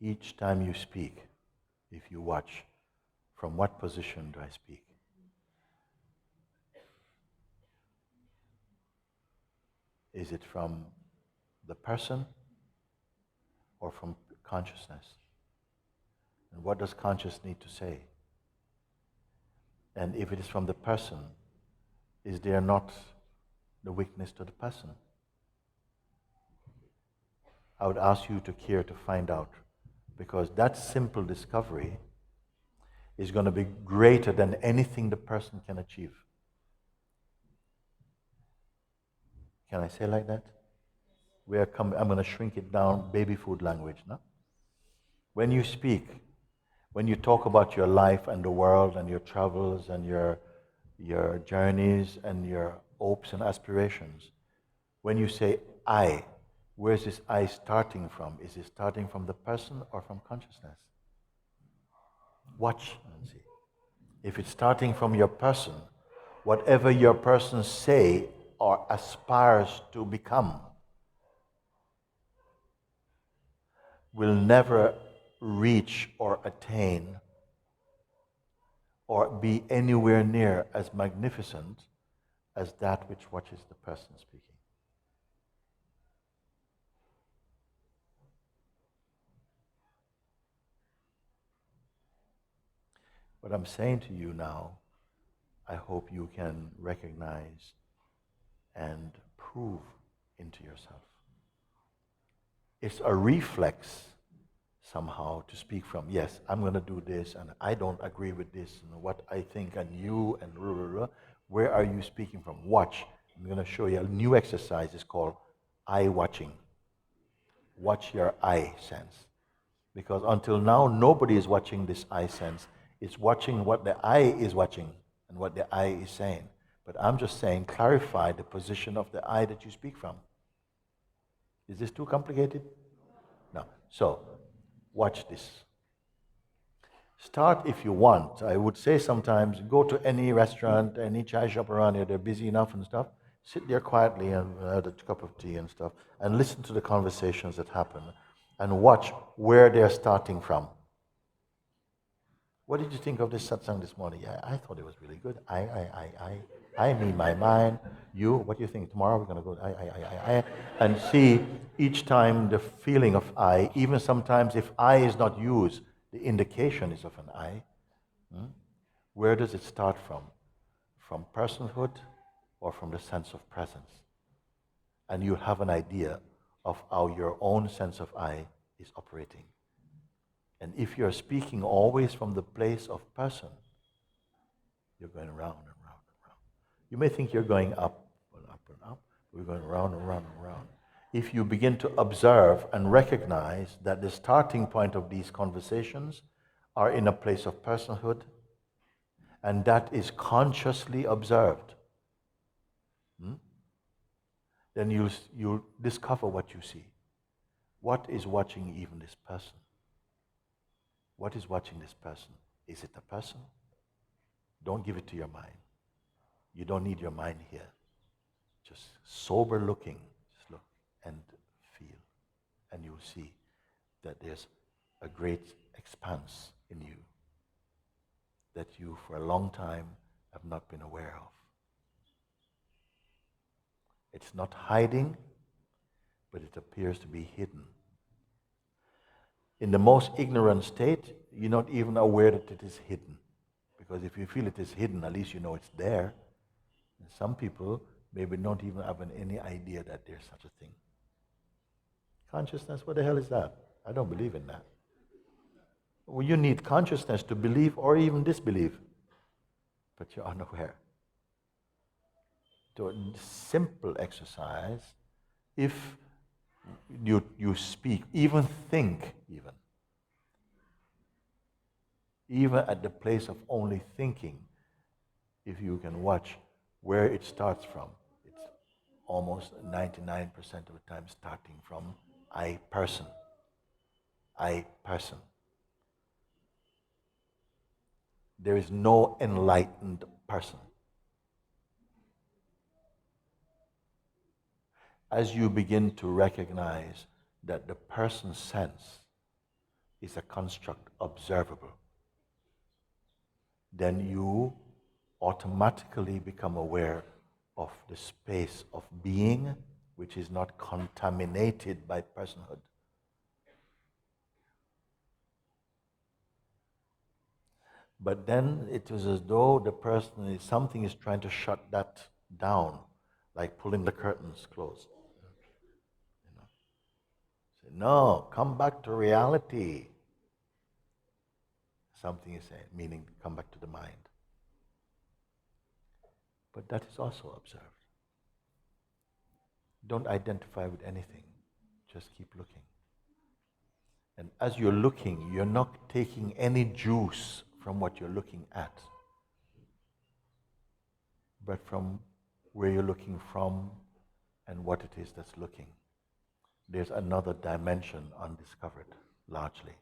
each time you speak, if you watch, from what position do I speak? Is it from the person or from consciousness? And what does conscious need to say? And if it is from the person, is there not the weakness to the person? I would ask you to care to find out, because that simple discovery is going to be greater than anything the person can achieve. Can I say like that? I'm going to shrink it down, baby food language, no? When you speak, when you talk about your life and the world and your travels and your journeys and your hopes and aspirations, when you say I, where is this I starting from? Is it starting from the person or from consciousness? Watch and see. If it's starting from your person, whatever your person say or aspires to become will never reach or attain or be anywhere near as magnificent as that which watches the person speaking. What I'm saying to you now, I hope you can recognize and prove into yourself. It's a reflex somehow to speak from, yes, I'm going to do this and I don't agree with this and what I think and you and blah, blah, blah. Where are you speaking from? Watch. I'm going to show you a new exercise. It's called eye watching. Watch your eye sense. Because until now, nobody is watching this eye sense. It's watching what the eye is watching and what the eye is saying. But I'm just saying, clarify the position of the eye that you speak from. Is this too complicated? No. So, watch this. Start if you want. I would say sometimes, go to any restaurant, any chai shop around here, they're busy enough and stuff. Sit there quietly and have a cup of tea and stuff, and listen to the conversations that happen, and watch where they're starting from. What did you think of this satsang this morning? Yeah, I thought it was really good. I mean my mind. You, what do you think? Tomorrow we're going to go, I. And see each time the feeling of I, even sometimes if I is not used, the indication is of an I. Where does it start from? From personhood or from the sense of presence? And you have an idea of how your own sense of I is operating. And if you're speaking always from the place of person, you're going round and round and round. You may think you're going up and up and up, but we're going round and round and round. If you begin to observe and recognize that the starting point of these conversations are in a place of personhood, and that is consciously observed, then you'll discover what you see. What is watching even this person? What is watching this person? Is it a person? Don't give it to your mind. You don't need your mind here. Just sober looking, just look and feel. And you'll see that there's a great expanse in you that you for a long time have not been aware of. It's not hiding, but it appears to be hidden. In the most ignorant state, you're not even aware that it is hidden. Because if you feel it is hidden, at least you know it's there. And some people maybe not even have any idea that there's such a thing. Consciousness, what the hell is that? I don't believe in that. Well, you need consciousness to believe or even disbelieve. But you're unaware. So a simple exercise, if you speak, even think, even at the place of only thinking, if you can watch where it starts from, it's almost 99% of the time starting from I person. I person. There is no enlightened person. As you begin to recognize that the person sense is a construct observable, then you automatically become aware of the space of being which is not contaminated by personhood. But then it is as though something is trying to shut that down, like pulling the curtains closed. You know? Say, no, come back to reality. Something is saying, meaning come back to the mind. But that is also observed. Don't identify with anything. Just keep looking. And as you're looking, you're not taking any juice from what you're looking at, but from where you're looking from and what it is that's looking. There's another dimension undiscovered, largely.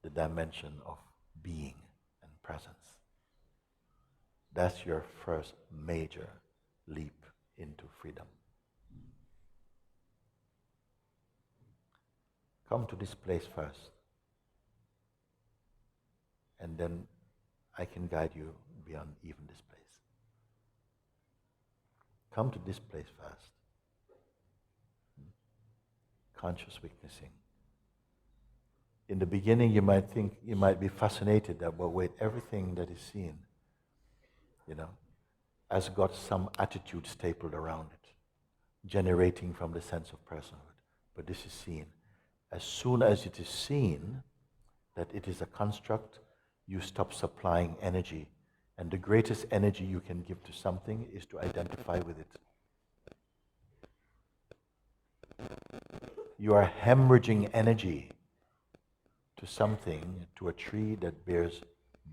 The dimension of being and presence. That's your first major leap into freedom. Come to this place first, and then I can guide you beyond even this place. Come to this place first. Conscious witnessing. In the beginning, you might be fascinated that, well, wait, everything that is seen, has got some attitude stapled around it, generating from the sense of personhood. But this is seen. As soon as it is seen that it is a construct, you stop supplying energy. And the greatest energy you can give to something is to identify with it. You are hemorrhaging energy to something, to a tree that bears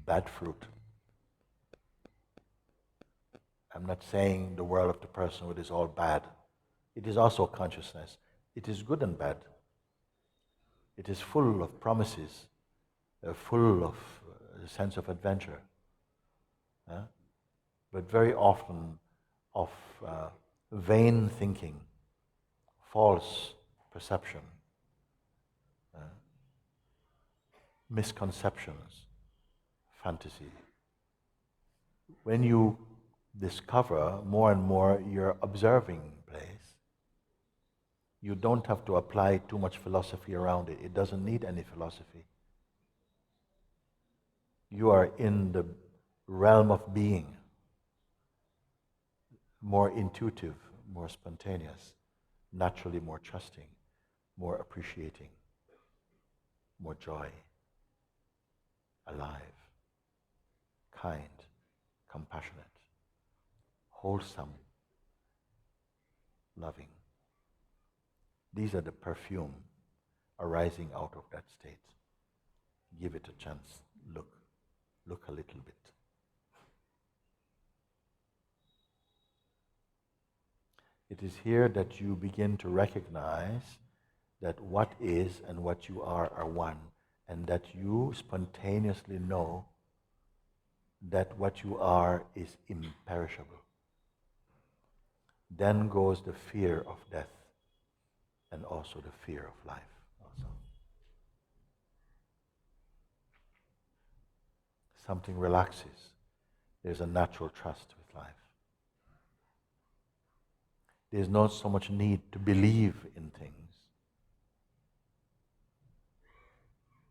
bad fruit. I'm not saying the world of the personhood is all bad. It is also consciousness. It is good and bad. It is full of promises, full of a sense of adventure, but very often of vain thinking, false perception, misconceptions, fantasy. When you discover more and more your observing place, you don't have to apply too much philosophy around it. It doesn't need any philosophy. You are in the realm of being, more intuitive, more spontaneous, naturally more trusting, more appreciating, more joy, alive, kind, compassionate, wholesome, loving. These are the perfume arising out of that state. Give it a chance. Look a little bit. It is here that you begin to recognize that what is and what you are one, and that you spontaneously know that what you are is imperishable. Then goes the fear of death and also the fear of life. Also. Something relaxes. There's a natural trust with life. There's not so much need to believe in things.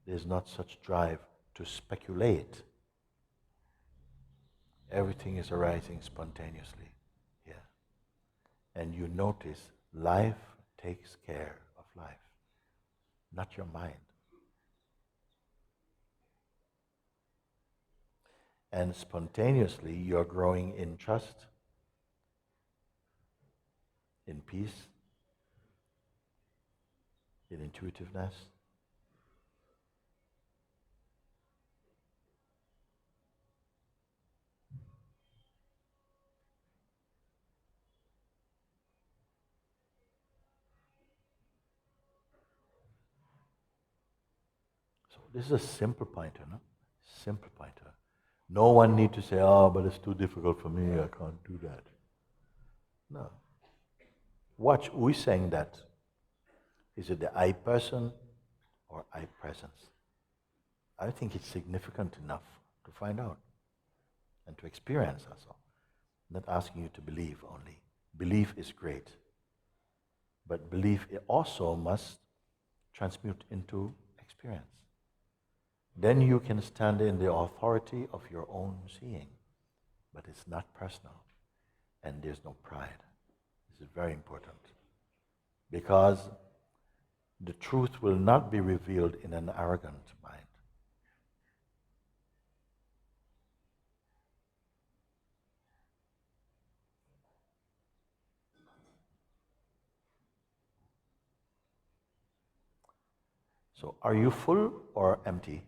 There's not such drive to speculate. Everything is arising spontaneously here. And you notice life takes care of life, not your mind. And spontaneously you're growing in trust, in peace, in intuitiveness. So this is a simple pointer, no? Simple pointer. No one need to say, oh, but it's too difficult for me, I can't do that. No. Watch, who is saying that? Is it the I person or I presence? I think it's significant enough to find out and to experience also. I'm not asking you to believe only. Belief is great. But belief also must transmute into experience. Then you can stand in the authority of your own seeing. But it's not personal. And there's no pride. This is very important. Because the truth will not be revealed in an arrogant mind. So are you full or empty?